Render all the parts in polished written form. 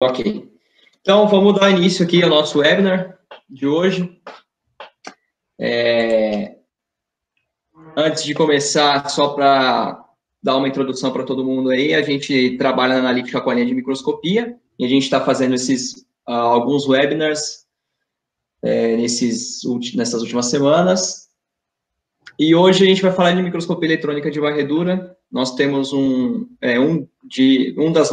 Ok. Então, vamos dar início aqui ao nosso webinar de hoje. Antes de começar, só para dar uma introdução para todo mundo aí, a gente trabalha na analítica com a linha de microscopia e a gente está fazendo alguns webinars nessas últimas semanas. E hoje a gente vai falar de microscopia eletrônica de varredura. Nós temos uma das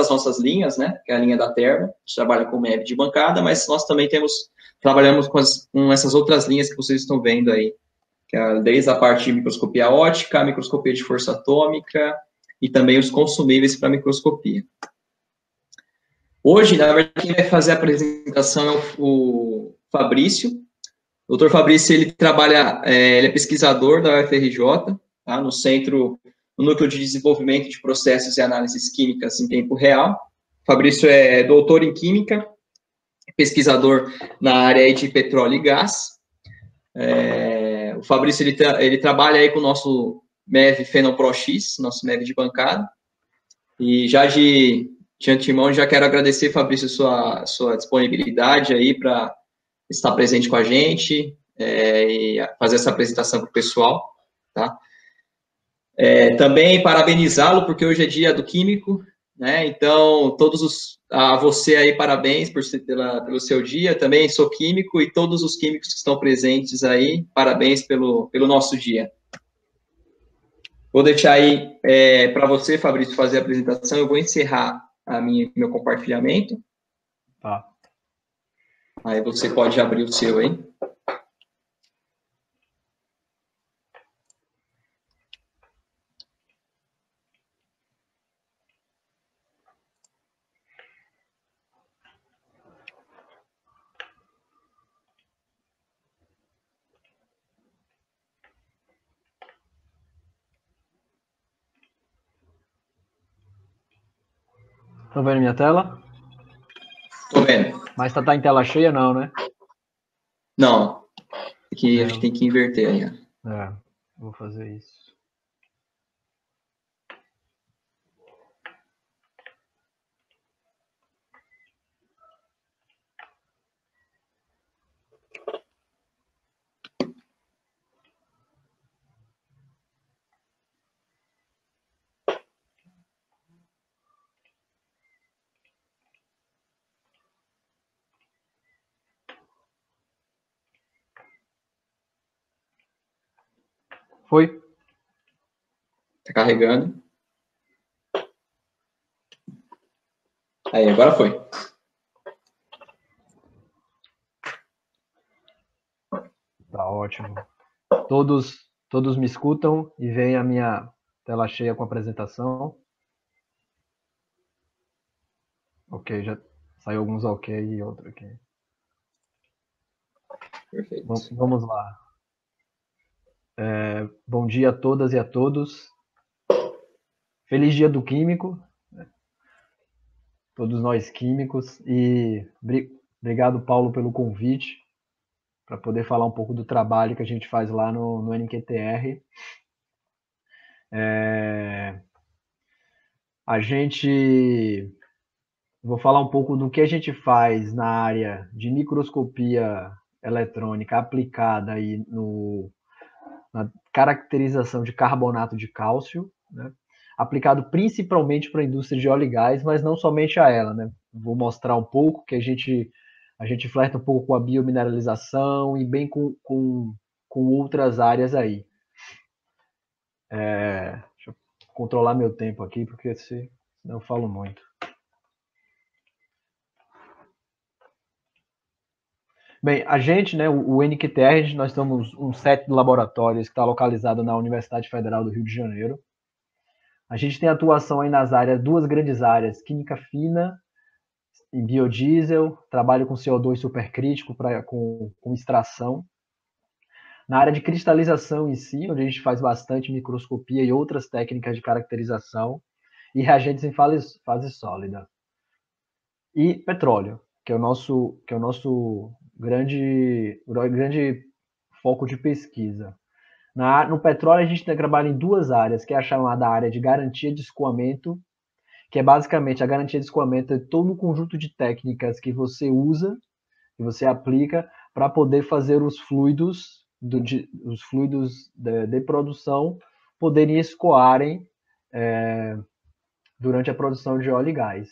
nossas linhas, né, que é a linha da Thermo. A gente trabalha com MEV de bancada, mas nós também trabalhamos com essas outras linhas que vocês estão vendo aí, que é desde a parte de microscopia óptica, a microscopia de força atômica e também os consumíveis para microscopia. Hoje, na verdade, quem vai fazer a apresentação é o Fabrício. O Dr. Fabrício, ele é pesquisador da UFRJ, tá? No Núcleo de Desenvolvimento de Processos e Análises Químicas em Tempo Real. O Fabrício é doutor em Química, pesquisador na área de petróleo e gás. O Fabrício, ele trabalha aí com o nosso MEV Fenopro X, nosso MEV de bancada. E já de antemão, já quero agradecer, Fabrício, sua disponibilidade aí para estar presente com a gente e fazer essa apresentação para o pessoal, tá? Também parabenizá-lo, porque hoje é dia do químico, né? Então, a você aí, parabéns pelo seu dia. Também sou químico e todos os químicos que estão presentes aí, parabéns pelo nosso dia. Vou deixar aí para você, Fabrício, fazer a apresentação. Eu vou encerrar meu compartilhamento. Tá. Aí você pode abrir o seu aí. Estão vendo minha tela? Tô vendo. Mas tá em tela cheia não, né? Não. A gente tem que inverter aí. Vou fazer isso. Foi? Tá carregando. Aí, agora foi. Tá ótimo. Todos me escutam e veem a minha tela cheia com a apresentação. Ok, já saiu alguns ok e outro aqui. Perfeito. Vamos lá. Bom dia a todas e a todos. Feliz dia do químico. Todos nós químicos. E obrigado, Paulo, pelo convite para poder falar um pouco do trabalho que a gente faz lá no NQTR. Vou falar um pouco do que a gente faz na área de microscopia eletrônica aplicada aí na caracterização de carbonato de cálcio, né? Aplicado principalmente para a indústria de óleo e gás, mas não somente a ela, né? Vou mostrar um pouco que a gente flerta um pouco com a biomineralização e bem com outras áreas aí. Deixa eu controlar meu tempo aqui, porque senão eu falo muito. Bem, a gente, né, o NQTR, nós temos um set de laboratórios que está localizado na Universidade Federal do Rio de Janeiro. A gente tem atuação aí duas grandes áreas, química fina e biodiesel, trabalho com CO2 supercrítico com extração. Na área de cristalização em si, onde a gente faz bastante microscopia e outras técnicas de caracterização, e reagentes em fase sólida. E petróleo, que é o nosso grande foco de pesquisa. No petróleo, a gente trabalha em duas áreas, que é a chamada área de garantia de escoamento, que é basicamente a garantia de escoamento é todo um conjunto de técnicas que você usa, que você aplica para poder fazer os fluidos de produção poderem escoarem durante a produção de óleo e gás.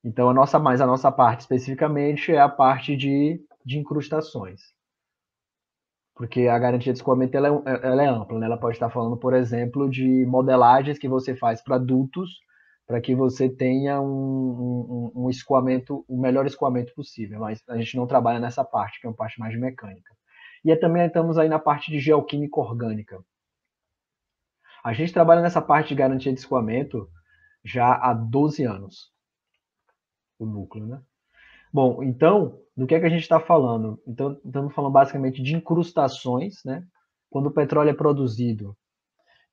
Então, a nossa parte especificamente é a parte de incrustações. Porque a garantia de escoamento ela é ampla, né? Ela pode estar falando, por exemplo, de modelagens que você faz para dutos, para que você tenha um escoamento, o melhor escoamento possível. Mas a gente não trabalha nessa parte, que é uma parte mais mecânica. E também estamos aí na parte de geoquímica orgânica. A gente trabalha nessa parte de garantia de escoamento já há 12 anos, o núcleo, né? Bom, então, do que é que a gente está falando? Então, estamos falando basicamente de incrustações, né? Quando o petróleo é produzido,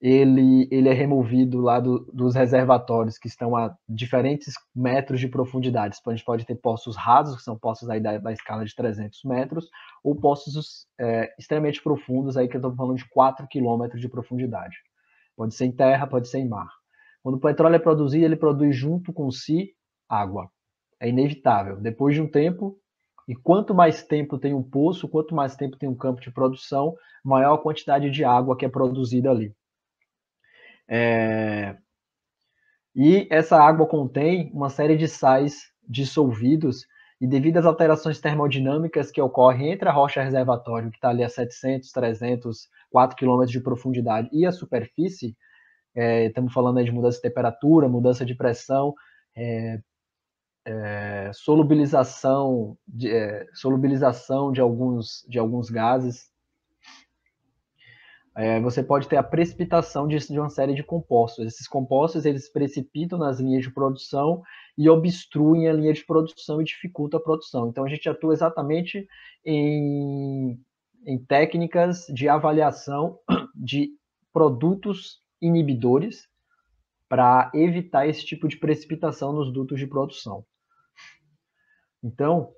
ele é removido lá dos reservatórios que estão a diferentes metros de profundidade. A gente pode ter poços rasos, que são poços aí da escala de 300 metros, ou poços extremamente profundos, aí que eu estou falando de 4 quilômetros de profundidade. Pode ser em terra, pode ser em mar. Quando o petróleo é produzido, ele produz junto com si água. É inevitável. Depois de um tempo, e quanto mais tempo tem um poço, quanto mais tempo tem um campo de produção, maior a quantidade de água que é produzida ali. E essa água contém uma série de sais dissolvidos e devido às alterações termodinâmicas que ocorrem entre a rocha reservatório, que está ali a 700, 300, 4 quilômetros de profundidade, e a superfície, estamos falando aí de mudança de temperatura, mudança de pressão, solubilização de alguns gases. Você pode ter a precipitação de uma série de compostos. Esses compostos eles precipitam nas linhas de produção e obstruem a linha de produção e dificultam a produção. Então a gente atua exatamente em técnicas de avaliação de produtos inibidores para evitar esse tipo de precipitação nos dutos de produção. Então,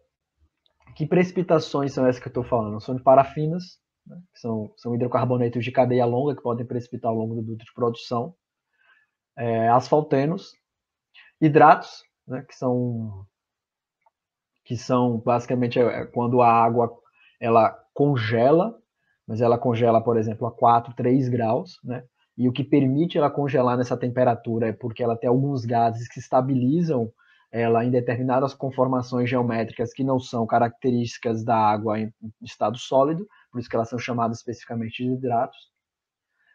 que precipitações são essas que eu estou falando? São de parafinas, né, que são hidrocarbonetos de cadeia longa que podem precipitar ao longo do duto de produção, asfaltenos, hidratos, né, que são basicamente quando a água ela congela, mas ela congela, por exemplo, a 4, 3 graus, né? E o que permite ela congelar nessa temperatura é porque ela tem alguns gases que estabilizam ela em determinadas conformações geométricas que não são características da água em estado sólido, por isso que elas são chamadas especificamente de hidratos,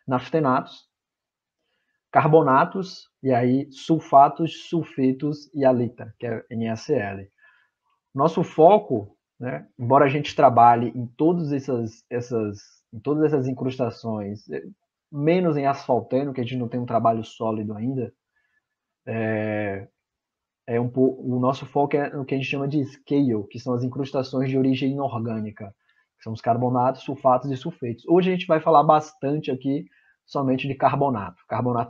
naftenatos, carbonatos, e aí sulfatos, sulfitos e halita, que é NaCl. Nosso foco, né, embora a gente trabalhe em todas essas incrustações, menos em asfalteno, que a gente não tem um trabalho sólido ainda, o nosso foco é no que a gente chama de scale, que são as incrustações de origem inorgânica, que são os carbonatos, sulfatos e sulfetos. Hoje a gente vai falar bastante aqui somente de carbonato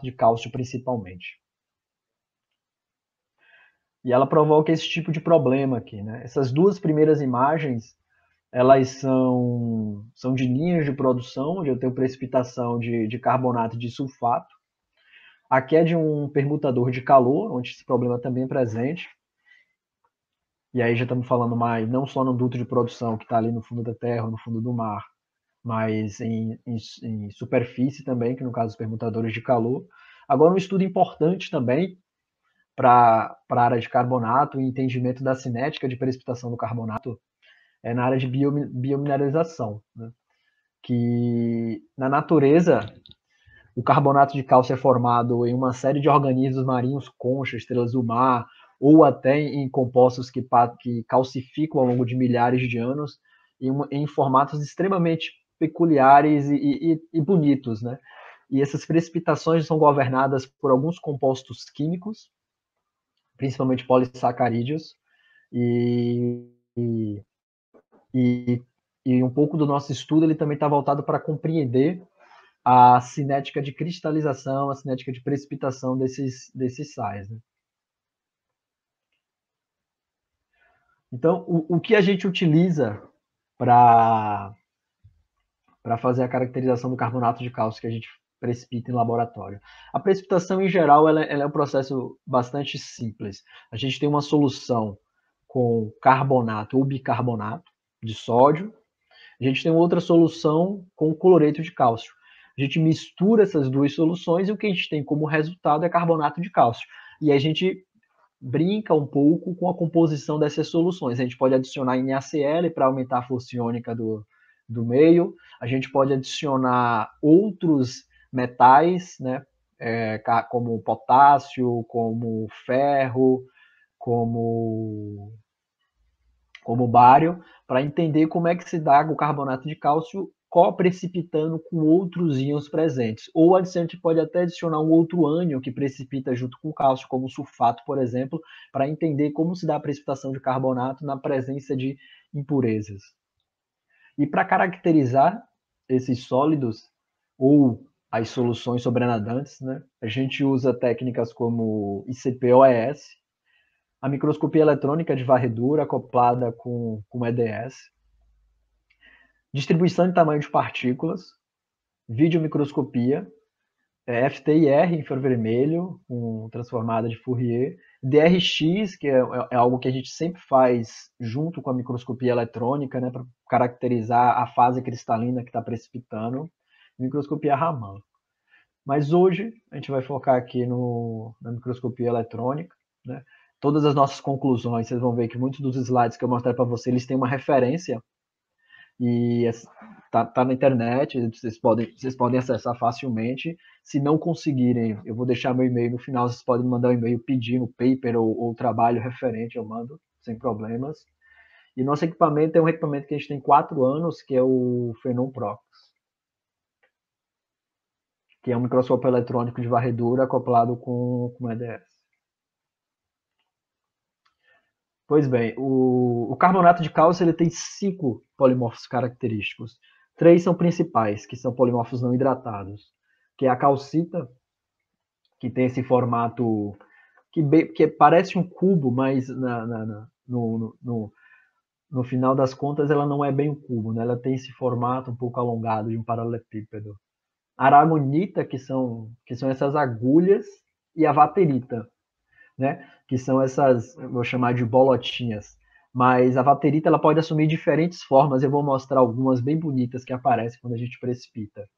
de cálcio principalmente. E ela provoca esse tipo de problema aqui, né? Essas duas primeiras imagens, elas são de linhas de produção, onde eu tenho precipitação de carbonato e de sulfato. Aqui é de um permutador de calor, onde esse problema também é presente. E aí já estamos falando mais, não só no duto de produção que está ali no fundo da terra, no fundo do mar, mas em superfície também, que no caso os permutadores de calor. Agora, um estudo importante também para a área de carbonato e entendimento da cinética de precipitação do carbonato é na área de biomineralização, né? Que na natureza o carbonato de cálcio é formado em uma série de organismos marinhos, conchas, estrelas do mar, ou até em compostos que calcificam ao longo de milhares de anos, em formatos extremamente peculiares e bonitos, né? E essas precipitações são governadas por alguns compostos químicos, principalmente polissacarídeos, e, e, e um pouco do nosso estudo ele também está voltado para compreender a cinética de cristalização, a cinética de precipitação desses sais. Né? Então, o que a gente utiliza para fazer a caracterização do carbonato de cálcio que a gente precipita em laboratório. A precipitação, em geral, ela é um processo bastante simples. A gente tem uma solução com carbonato ou bicarbonato de sódio. A gente tem outra solução com cloreto de cálcio. A gente mistura essas duas soluções e o que a gente tem como resultado é carbonato de cálcio. E a gente brinca um pouco com a composição dessas soluções. A gente pode adicionar NaCl para aumentar a força iônica do meio. A gente pode adicionar outros metais, né, como potássio, como ferro, como bário, para entender como é que se dá o carbonato de cálcio coprecipitando com outros íons presentes. Ou a gente pode até adicionar um outro ânion que precipita junto com o cálcio, como o sulfato, por exemplo, para entender como se dá a precipitação de carbonato na presença de impurezas. E para caracterizar esses sólidos ou as soluções sobrenadantes, né, a gente usa técnicas como ICP-OES, a microscopia eletrônica de varredura acoplada com EDS, distribuição de tamanho de partículas, videomicroscopia, FTIR, infravermelho, com transformada de Fourier, DRX, que é algo que a gente sempre faz junto com a microscopia eletrônica, né, para caracterizar a fase cristalina que está precipitando, microscopia Raman. Mas hoje a gente vai focar aqui na microscopia eletrônica, né? Todas as nossas conclusões, vocês vão ver que muitos dos slides que eu mostrei para vocês, eles têm uma referência e tá na internet, vocês podem acessar facilmente. Se não conseguirem, eu vou deixar meu e-mail no final, vocês podem mandar um e-mail pedindo paper ou trabalho referente, eu mando sem problemas. E nosso equipamento é um equipamento que a gente tem 4 anos, que é o Phenom Prox, que é um microscópio eletrônico de varredura acoplado com EDS. Pois bem, o carbonato de cálcio ele tem 5 polimorfos característicos. 3 são principais, que são polimorfos não hidratados, que é a calcita, que tem esse formato que parece um cubo, mas no final das contas ela não é bem um cubo, né? Ela tem esse formato um pouco alongado de um paralelepípedo. A aragonita, que são essas agulhas, e a vaterita, né? Que são essas, vou chamar de bolotinhas. Mas a vaterita ela pode assumir diferentes formas. Eu vou mostrar algumas bem bonitas que aparecem quando a gente precipita.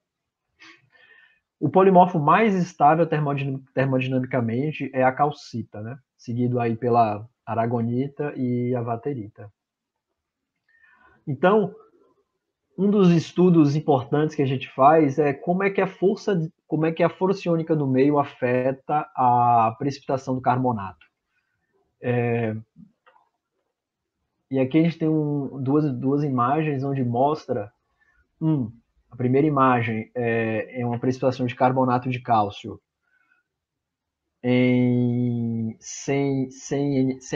O polimorfo mais estável termodinamicamente é a calcita, né? Seguido aí pela aragonita e a vaterita. Então, um dos estudos importantes que a gente faz é como é que a força iônica do meio afeta a precipitação do carbonato. E aqui a gente tem duas imagens onde mostra a primeira imagem é uma precipitação de carbonato de cálcio sem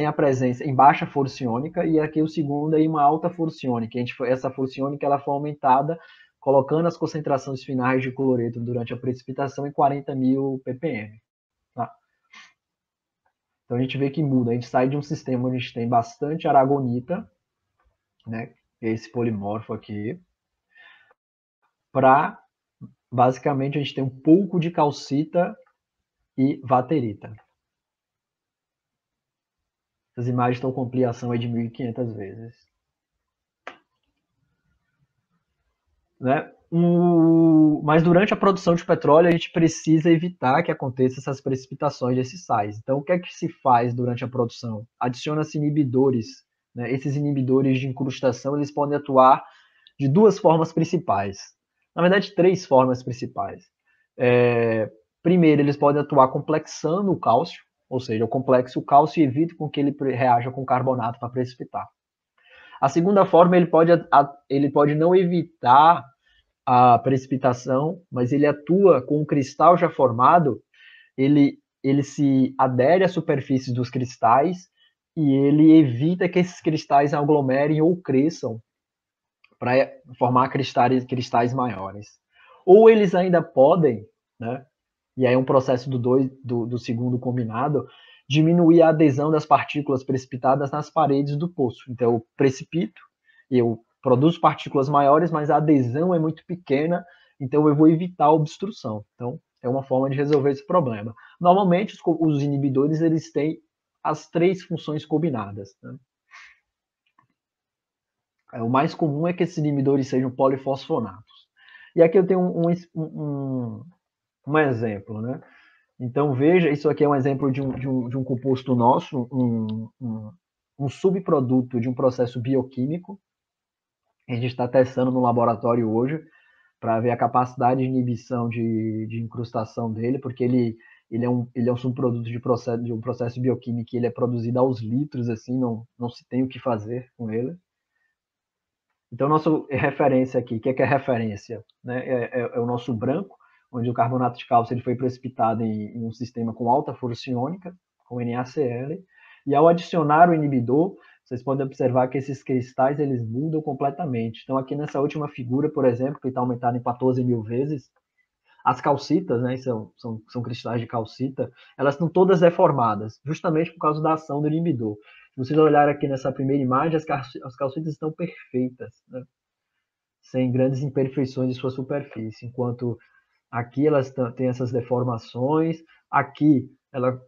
a presença, em baixa força iônica, e aqui o segundo é em uma alta força iônica. Essa força iônica ela foi aumentada colocando as concentrações finais de cloreto durante a precipitação em 40.000 ppm. Tá? Então a gente vê que muda, a gente sai de um sistema onde a gente tem bastante aragonita, né, esse polimorfo aqui, para basicamente a gente tem um pouco de calcita e vaterita. Essas imagens estão com ampliação de 1.500 vezes. Né? Mas durante a produção de petróleo, a gente precisa evitar que aconteçam essas precipitações desses sais. Então, o que é que se faz durante a produção? Adiciona-se inibidores. Né? Esses inibidores de incrustação eles podem atuar de 2 formas principais. Na verdade, 3 formas principais. Primeiro, eles podem atuar complexando o cálcio, ou seja, eu complexo o cálcio e evito com que ele reaja com carbonato para precipitar. A segunda forma, ele pode não evitar a precipitação, mas ele atua com o cristal já formado, ele se adere à superfície dos cristais e ele evita que esses cristais aglomerem ou cresçam para formar cristais maiores. Ou eles ainda podem, né, e aí é um processo do segundo combinado, diminuir a adesão das partículas precipitadas nas paredes do poço. Então eu precipito, eu produzo partículas maiores, mas a adesão é muito pequena, então eu vou evitar a obstrução. Então, é uma forma de resolver esse problema. Normalmente, os inibidores eles têm as 3 funções combinadas, né? O mais comum é que esses inibidores sejam polifosfonatos. E aqui eu tenho um exemplo, né? Então, veja, isso aqui é um exemplo de um composto nosso, um subproduto de um processo bioquímico. A gente está testando no laboratório hoje para ver a capacidade de inibição de incrustação dele, porque ele é um subproduto de um processo bioquímico, ele é produzido aos litros, assim, não se tem o que fazer com ele. Então, nossa referência aqui, o que é referência? Né? É o nosso branco, onde o carbonato de cálcio ele foi precipitado em um sistema com alta força iônica, com NaCl, e ao adicionar o inibidor, vocês podem observar que esses cristais eles mudam completamente. Então, aqui nessa última figura, por exemplo, que está aumentado em 14 mil vezes, as calcitas, né, são cristais de calcita, elas estão todas deformadas, justamente por causa da ação do inibidor. Se vocês olharem aqui nessa primeira imagem, as calcitas estão perfeitas, né, sem grandes imperfeições em sua superfície, enquanto aqui elas têm essas deformações, aqui ela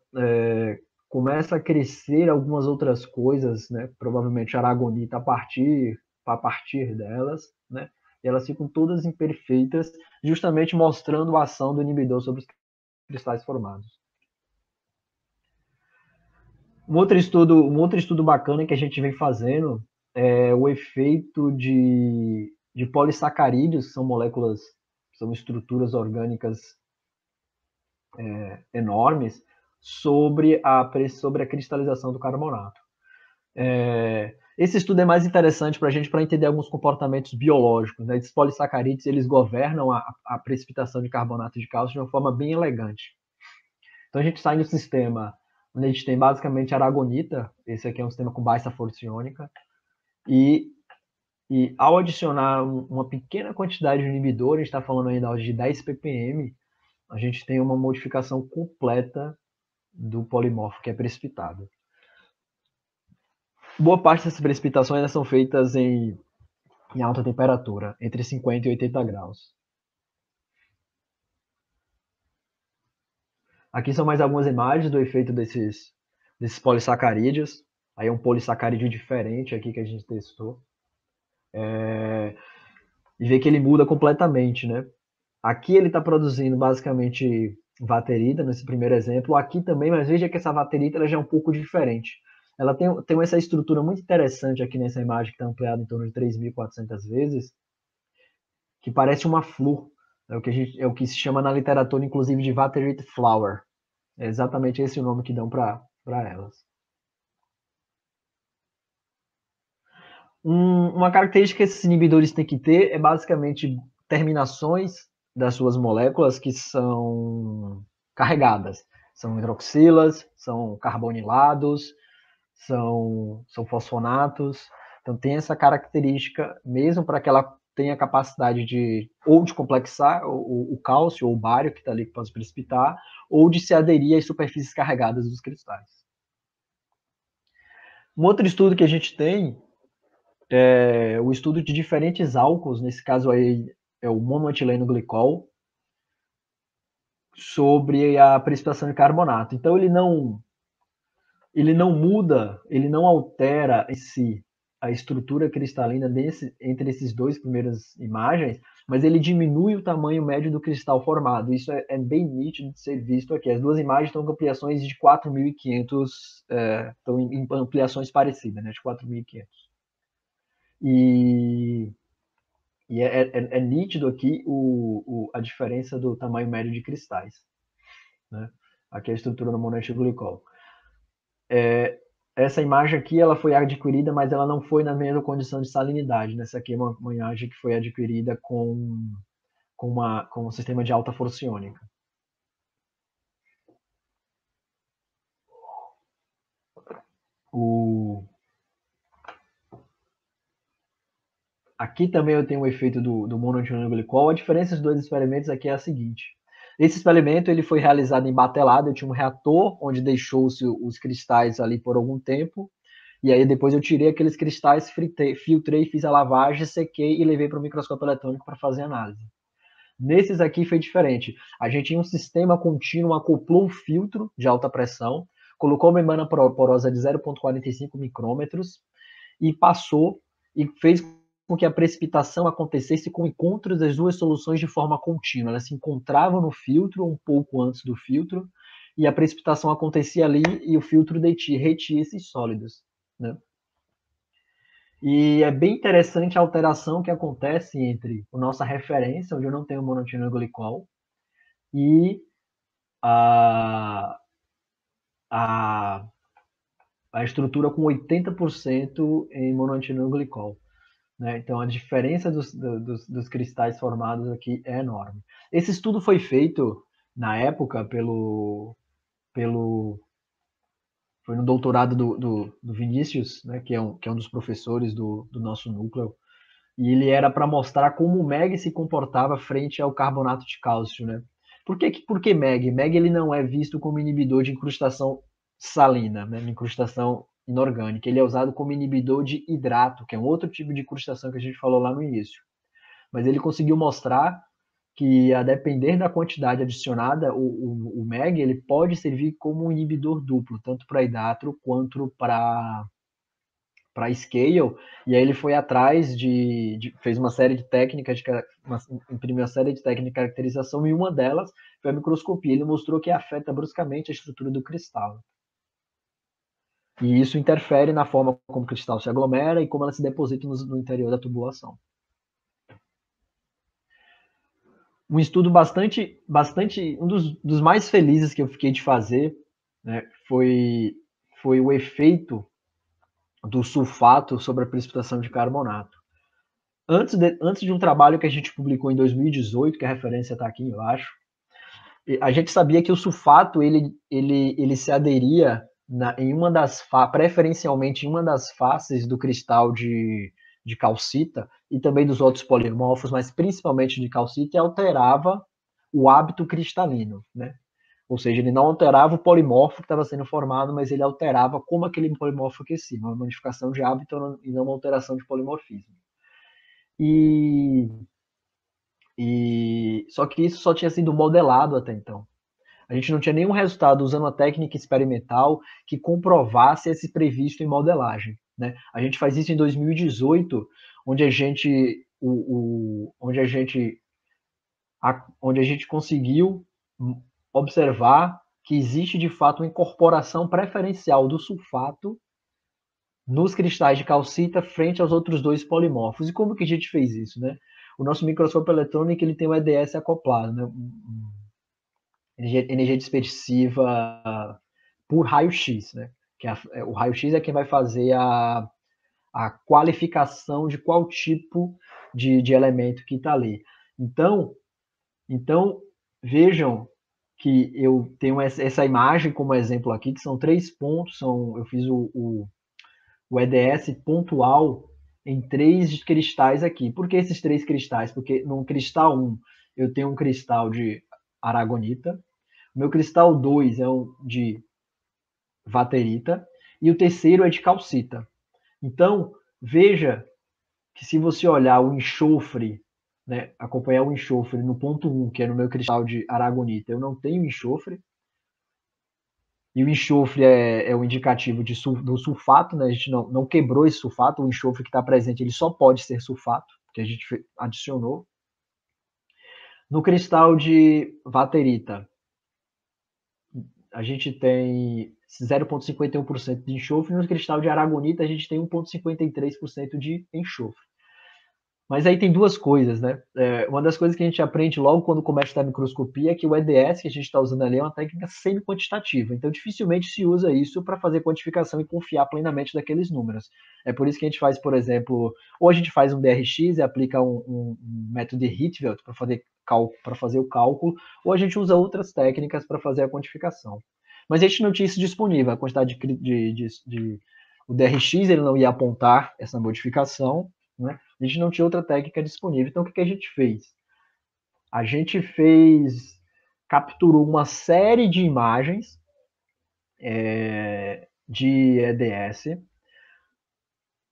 começa a crescer algumas outras coisas, né, provavelmente aragonita a partir delas, né, e elas ficam todas imperfeitas, justamente mostrando a ação do inibidor sobre os cristais formados. Um outro estudo bacana que a gente vem fazendo é o efeito de polissacarídeos, que são moléculas, são estruturas orgânicas enormes, sobre a cristalização do carbonato. Esse estudo é mais interessante para a gente para entender alguns comportamentos biológicos, né? Esses polissacarídeos eles governam a precipitação de carbonato de cálcio de uma forma bem elegante. Então a gente sai no sistema onde a gente tem basicamente aragonita, esse aqui é um sistema com baixa força iônica, e ao adicionar uma pequena quantidade de inibidor, a gente está falando ainda de 10 ppm, a gente tem uma modificação completa do polimorfo que é precipitado. Boa parte dessas precipitações são feitas em alta temperatura, entre 50 e 80 graus. Aqui são mais algumas imagens do efeito desses polissacarídeos. Aí é um polissacarídeo diferente aqui que a gente testou. E vê que ele muda completamente, né? Aqui ele está produzindo basicamente vaterita, nesse primeiro exemplo. Aqui também, mas veja que essa vaterita ela já é um pouco diferente. Ela tem essa estrutura muito interessante aqui nessa imagem, que está ampliada em torno de 3.400 vezes, que parece uma flor. É o que se chama na literatura, inclusive, de Vaterite Flower. É exatamente esse o nome que dão para elas. Uma característica que esses inibidores têm que ter é basicamente terminações das suas moléculas que são carregadas. São hidroxilas, são carbonilados, são fosfonatos. Então tem essa característica, mesmo para que ela tenha a capacidade de complexar o cálcio ou o bário que está ali que pode precipitar, ou de se aderir às superfícies carregadas dos cristais. Um outro estudo que a gente tem é o estudo de diferentes álcools, nesse caso aí é o monoetileno glicol, sobre a precipitação de carbonato. Então ele não muda, ele não altera em si a estrutura cristalina entre esses dois primeiras imagens, mas ele diminui o tamanho médio do cristal formado. Isso é bem nítido de ser visto aqui. As duas imagens estão com ampliações de 4.500, estão em ampliações parecidas, né, de 4.500. E é nítido aqui a diferença do tamanho médio de cristais, né? Aqui é a estrutura do monoetilenglicol. Essa imagem aqui ela foi adquirida, mas ela não foi na mesma condição de salinidade. Nessa aqui é uma imagem que foi adquirida com um sistema de alta força iônica. Aqui também eu tenho o efeito do monoetilenglicol. A diferença dos dois experimentos aqui é a seguinte. Esse experimento ele foi realizado em batelada, eu tinha um reator onde deixou-se os cristais ali por algum tempo, e aí depois eu tirei aqueles cristais, filtrei, fiz a lavagem, sequei e levei para o microscópio eletrônico para fazer análise. Nesses aqui foi diferente. A gente em um sistema contínuo acoplou um filtro de alta pressão, colocou uma membrana porosa de 0,45 micrômetros e passou e fez com que a precipitação acontecesse com encontros das duas soluções de forma contínua. Elas se encontravam no filtro um pouco antes do filtro e a precipitação acontecia ali e o filtro retia esses sólidos, né? E é bem interessante a alteração que acontece entre a nossa referência, onde eu não tenho monoetilenglicol, e a, a, a estrutura com 80% em monoetilenglicol. Né? Então, a diferença dos cristais formados aqui é enorme. Esse estudo foi feito, na época, foi no doutorado do Vinícius, né, que é um dos professores do nosso núcleo, e ele era para mostrar como o MEG se comportava frente ao carbonato de cálcio. Né? Por que MEG? MEG ele não é visto como inibidor de incrustação salina, né, incrustação inorgânica. Ele é usado como inibidor de hidrato, que é um outro tipo de incrustação que a gente falou lá no início. Mas ele conseguiu mostrar que, a depender da quantidade adicionada, o MEG ele pode servir como um inibidor duplo, tanto para hidrato quanto para scale, e aí ele foi atrás fez uma série de técnicas, imprimiu uma série de técnicas de caracterização, e uma delas foi a microscopia. Ele mostrou que afeta bruscamente a estrutura do cristal. E isso interfere na forma como o cristal se aglomera e como ela se deposita no interior da tubulação. Um estudo bastante um dos mais felizes que eu fiquei de fazer, né, foi o efeito do sulfato sobre a precipitação de carbonato. Antes de um trabalho que a gente publicou em 2018, que a referência está aqui embaixo, a gente sabia que o sulfato ele se aderia preferencialmente em uma das faces do cristal de calcita e também dos outros polimorfos, mas principalmente de calcita, e alterava o hábito cristalino, né? Ou seja, ele não alterava o polimorfo que estava sendo formado, mas ele alterava como aquele polimorfo aquecia, uma modificação de hábito e não uma alteração de polimorfismo. Só que isso só tinha sido modelado até então. A gente não tinha nenhum resultado usando uma técnica experimental que comprovasse esse previsto em modelagem. Né? A gente faz isso em 2018, onde a gente, onde a gente conseguiu observar que existe de fato uma incorporação preferencial do sulfato nos cristais de calcita frente aos outros dois polimorfos. E como que a gente fez isso? Né? O nosso microscópio eletrônico ele tem o EDS acoplado, né? Energia dispersiva por raio-x, né? Que o raio-x é quem vai fazer a qualificação de qual tipo de elemento que está ali. Então, vejam que eu tenho essa imagem como exemplo aqui, que são 3 pontos, eu fiz o EDS pontual em 3 cristais aqui. Por que esses 3 cristais? Porque no cristal 1 eu tenho um cristal de aragonita, o meu cristal 2 é um de vaterita e o terceiro é de calcita. Então, veja que se você olhar o enxofre, né, acompanhar o enxofre no ponto 1, que é no meu cristal de aragonita, eu não tenho enxofre. E o enxofre é o indicativo do sulfato, né? A gente não quebrou esse sulfato, o enxofre que está presente ele só pode ser sulfato, que a gente adicionou. No cristal de vaterita, a gente tem 0,51% de enxofre, no cristal de aragonita a gente tem 1,53% de enxofre. Mas aí tem duas coisas, né? Uma das coisas que a gente aprende logo quando começa a estudar microscopia é que o EDS que a gente está usando ali é uma técnica semi-quantitativa. Então, dificilmente se usa isso para fazer quantificação e confiar plenamente daqueles números. É por isso que a gente faz, por exemplo, ou a gente faz um DRX e aplica um método de Rietveld para fazer o cálculo, ou a gente usa outras técnicas para fazer a quantificação. Mas a gente não tinha isso disponível. A quantidade o DRX ele não ia apontar essa modificação, né? A gente não tinha outra técnica disponível. Então, o que a gente fez? A gente capturou uma série de imagens de EDS,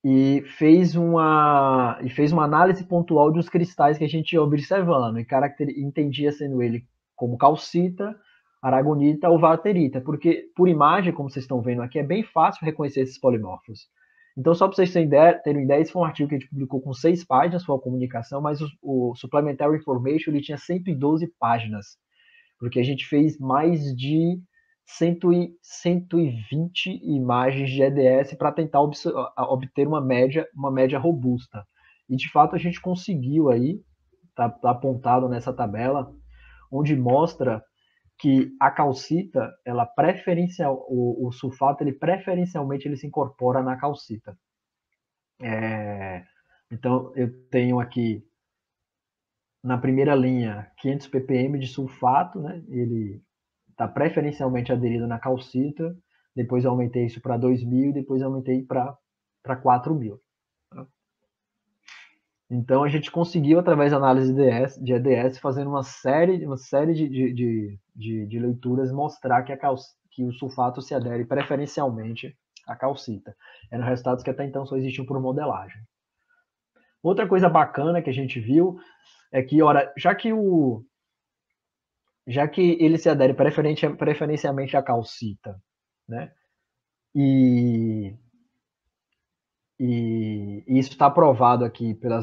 e fez uma análise pontual dos cristais que a gente ia observando, e entendia sendo ele como calcita, aragonita ou vaterita, porque por imagem, como vocês estão vendo aqui, é bem fácil reconhecer esses polimorfos. Então, só para vocês terem uma ideia, esse foi um artigo que a gente publicou com 6 páginas, foi a comunicação, mas o Supplementary Information ele tinha 112 páginas, porque a gente fez mais de 120 imagens de EDS para tentar obter uma média robusta. E de fato a gente conseguiu aí, tá apontado nessa tabela, onde mostra que a calcita, o sulfato, ele preferencialmente ele se incorpora na calcita. Então eu tenho aqui na primeira linha 500 ppm de sulfato, né? Ele está preferencialmente aderido na calcita, depois eu aumentei isso para 2.000 e depois eu aumentei para 4.000. Então a gente conseguiu, através da análise de EDS, fazendo uma série de leituras, mostrar que o sulfato se adere preferencialmente à calcita. Eram resultados que até então só existiam por modelagem. Outra coisa bacana que a gente viu é que, já que ele se adere preferencialmente à calcita, né? E isso está aprovado aqui pelo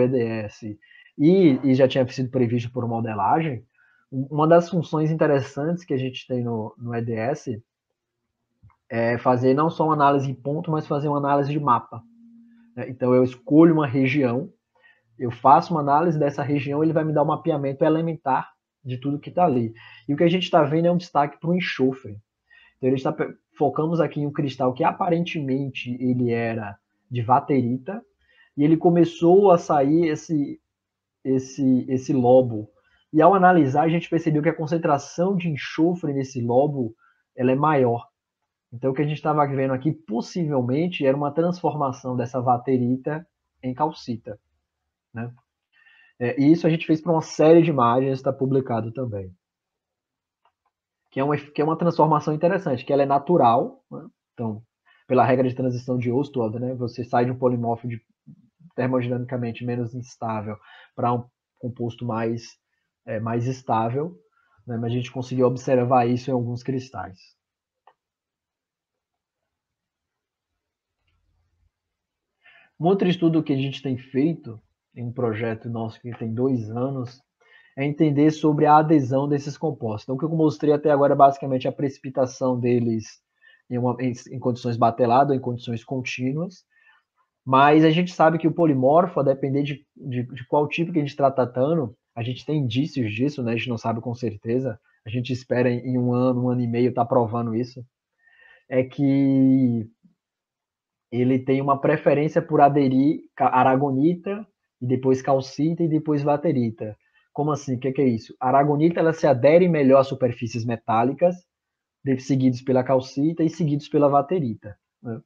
EDS e já tinha sido previsto por modelagem. Uma das funções interessantes que a gente tem no EDS é fazer não só uma análise de ponto, mas fazer uma análise de mapa. Então eu escolho uma região, eu faço uma análise dessa região, ele vai me dar um mapeamento elementar de tudo que está ali. E o que a gente está vendo é um destaque para o enxofre. Então focamos aqui em um cristal que aparentemente ele era de vaterita e ele começou a sair esse lobo. E ao analisar a gente percebeu que a concentração de enxofre nesse lobo ela é maior. Então o que a gente estava vendo aqui possivelmente era uma transformação dessa vaterita em calcita, né? E isso a gente fez para uma série de imagens, está publicado também. Que é uma transformação interessante, que ela é natural, né? Então, pela regra de transição de Ostwald, né? Você sai de um polimorfo termodinamicamente menos instável para um composto mais estável, né? Mas a gente conseguiu observar isso em alguns cristais. Um outro estudo que a gente tem feito, em um projeto nosso que tem 2 anos, é entender sobre a adesão desses compostos. Então, o que eu mostrei até agora é basicamente a precipitação deles em condições bateladas ou em condições contínuas, mas a gente sabe que o polimorfo, a depender de qual tipo que a gente está tratando, a gente tem indícios disso, né? A gente não sabe com certeza, a gente espera em um ano e meio estar provando isso, é que ele tem uma preferência por aderir aragonita e depois calcita e depois vaterita. Como assim? O que é isso? A aragonita ela se adere melhor a superfícies metálicas, seguidos pela calcita e seguidos pela vaterita, né?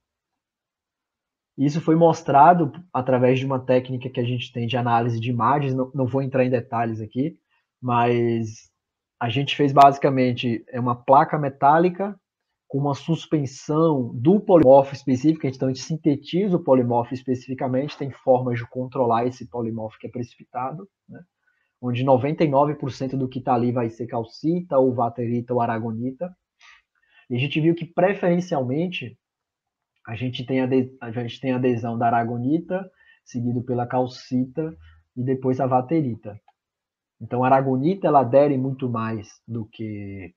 Isso foi mostrado através de uma técnica que a gente tem de análise de imagens, não vou entrar em detalhes aqui, mas a gente fez basicamente uma placa metálica com uma suspensão do polimorfo específico, então a gente sintetiza o polimorfo especificamente, tem formas de controlar esse polimorfo que é precipitado, né? Onde 99% do que está ali vai ser calcita, ou vaterita, ou aragonita. E a gente viu que preferencialmente a gente tem adesão da aragonita, seguido pela calcita e depois a vaterita. Então a aragonita ela adere muito mais do que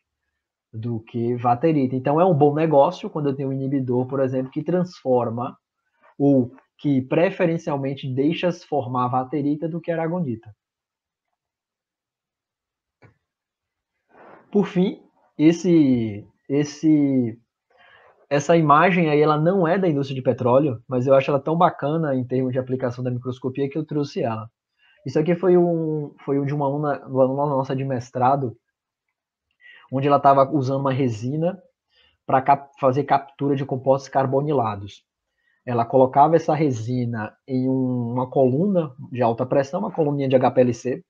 vaterita. Então é um bom negócio quando eu tenho um inibidor, por exemplo, que transforma ou que preferencialmente deixa se formar a vaterita do que a aragonita. Por fim, essa imagem aí ela não é da indústria de petróleo, mas eu acho ela tão bacana em termos de aplicação da microscopia que eu trouxe ela. Isso aqui foi de uma aluna nossa de mestrado, onde ela estava usando uma resina para fazer captura de compostos carbonilados. Ela colocava essa resina em uma coluna de alta pressão, uma coluninha de HPLC,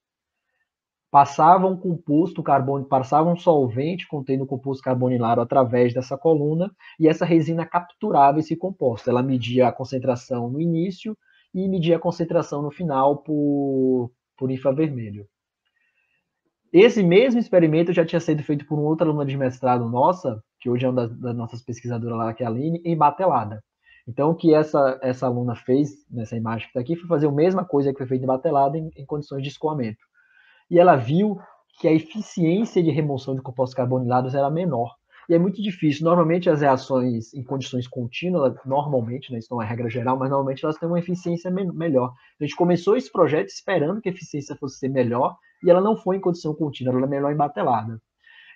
passava um composto carbono, passava um solvente contendo composto carbonilário através dessa coluna e essa resina capturava esse composto. Ela media a concentração no início e media a concentração no final por infravermelho. Esse mesmo experimento já tinha sido feito por uma outra aluna de mestrado nossa, que hoje é uma das nossas pesquisadoras lá, que é a Aline, em batelada. Então, o que essa aluna fez nessa imagem que está aqui foi fazer a mesma coisa que foi feita em batelada em condições de escoamento. E ela viu que a eficiência de remoção de compostos carbonilados era menor. E é muito difícil. Normalmente, as reações em condições contínuas, normalmente, né, isso não é regra geral, mas normalmente elas têm uma eficiência melhor. A gente começou esse projeto esperando que a eficiência fosse ser melhor, e ela não foi em condição contínua, ela era melhor em batelada.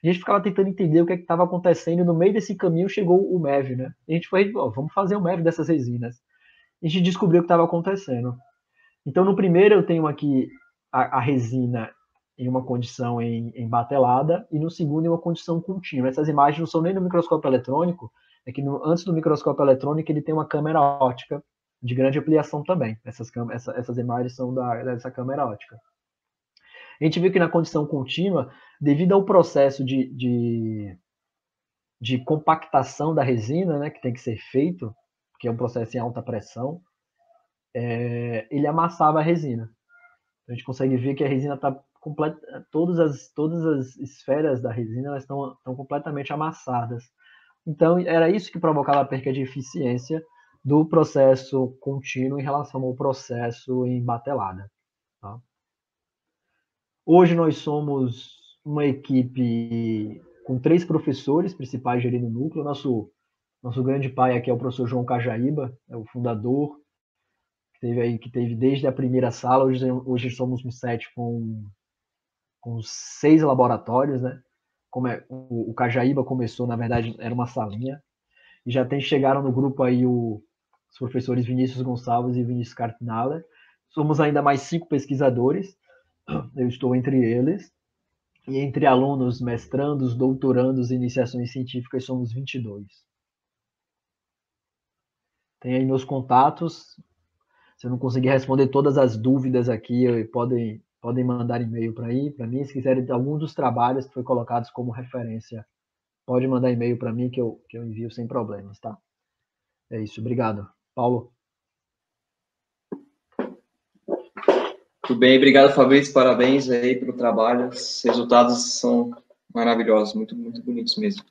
A gente ficava tentando entender o que estava acontecendo, e no meio desse caminho chegou o MEV, né? E a gente foi, vamos fazer o MEV dessas resinas. A gente descobriu o que estava acontecendo. Então, no primeiro, eu tenho aqui a resina em uma condição em batelada, e no segundo, em uma condição contínua. Essas imagens não são nem no microscópio eletrônico, é que antes do microscópio eletrônico, ele tem uma câmera óptica de grande ampliação também. Essas imagens são dessa câmera óptica. A gente viu que na condição contínua, devido ao processo de compactação da resina, né, que tem que ser feito, que é um processo em alta pressão, ele amassava a resina. A gente consegue ver que a resina está completa, todas as esferas da resina estão completamente amassadas. Então, era isso que provocava a perca de eficiência do processo contínuo em relação ao processo em batelada. Tá? Hoje nós somos uma equipe com 3 professores principais gerindo o núcleo. Nosso grande pai aqui é o professor João Cajaíba, é o fundador, que teve desde a primeira sala. Hoje somos um set com 6 laboratórios, né? O Cajaíba começou, na verdade, era uma salinha. E já chegaram no grupo aí os professores Vinícius Gonçalves e Vinícius Cartinaler. Somos ainda mais 5 pesquisadores, eu estou entre eles. E entre alunos, mestrandos, doutorandos e iniciações científicas somos 22. Tem aí meus contatos. Se eu não conseguir responder todas as dúvidas aqui, podem mandar e-mail para mim. Se quiserem algum dos trabalhos que foi colocados como referência, pode mandar e-mail para mim que eu envio sem problemas, tá? É isso, obrigado. Paulo. Muito bem, obrigado, Fabrício, parabéns aí pelo trabalho, os resultados são maravilhosos, muito, muito bonitos mesmo.